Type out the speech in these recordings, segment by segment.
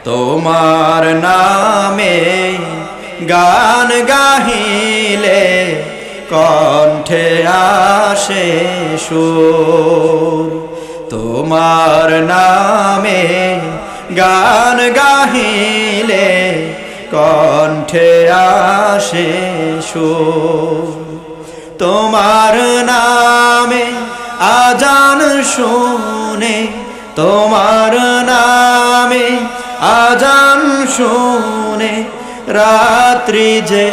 তোমার নামে গান গাহিলে কণ্ঠে আসে সুর। তোমার নামে গান গাহিলে কণ্ঠে আসে সুর। তোমার নামে আজান শুনে, তোমার নামে আজান শুনে রাত্রি যে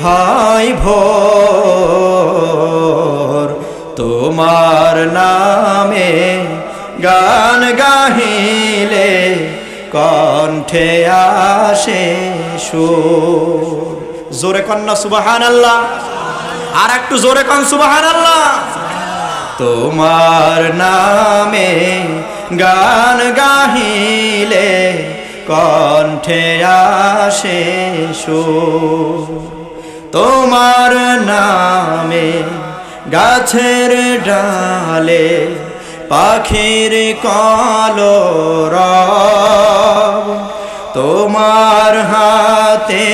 হয় ভোর। তোমার নামে গান গাহিলে কণ্ঠে আসে সুর। জোরে কন্যা সুবহানাল্লাহ, আর একটু জোরে কন সুবহানাল্লাহ। তোমার নামে গান গাহিলে কণ্ঠে আসে সুর। তোমার নামে গাছের ডালে পাখির কলরব। তোমার হাতে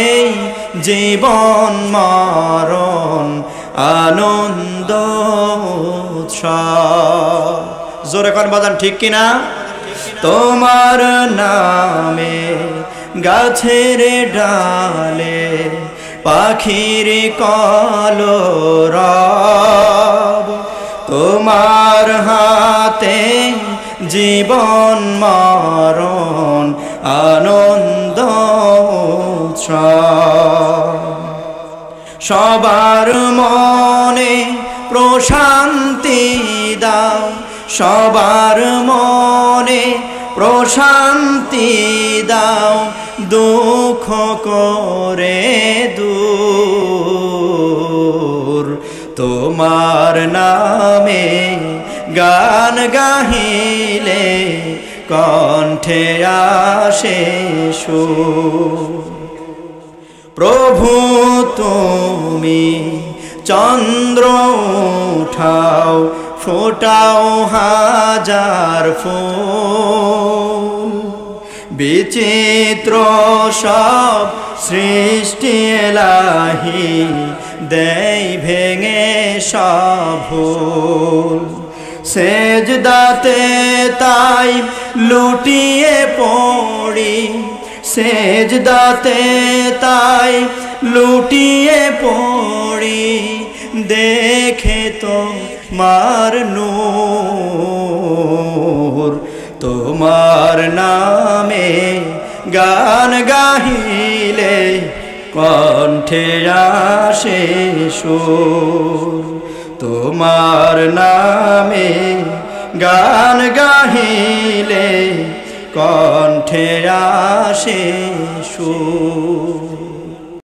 জীবন মরণ আনন্দ উৎসব। জোরে কোন বাজান ঠিক কিনা? তোমার নামে গাছের ডালে পাখির কলরব। তোমার হাতে জীবন মরণ আনন্দ উৎসব। সবার মনে প্রশান্তি দাও, সবার মনে প্রশান্তি দাও, দুঃখ করে দূর। তোমার নামে গান গাহিলে কণ্ঠে আসে সুর। প্রভু তুমি চন্দ্র উঠাও, ফোটাও হাজার ফুল। বিচিত্র সব সৃষ্টি এলাহি দেই ভেঙে সব ভুল। সেজদাতে তাই লুটিয়ে পড়ি, সেজদাতে তাই লুটিয়ে পড়ি, দেখে তোমার নূর। তোমার নামে গান গাহিলে কণ্ঠে আসে সুর। তোমার নামে গান গাহিলে কণ্ঠে আসে সুর।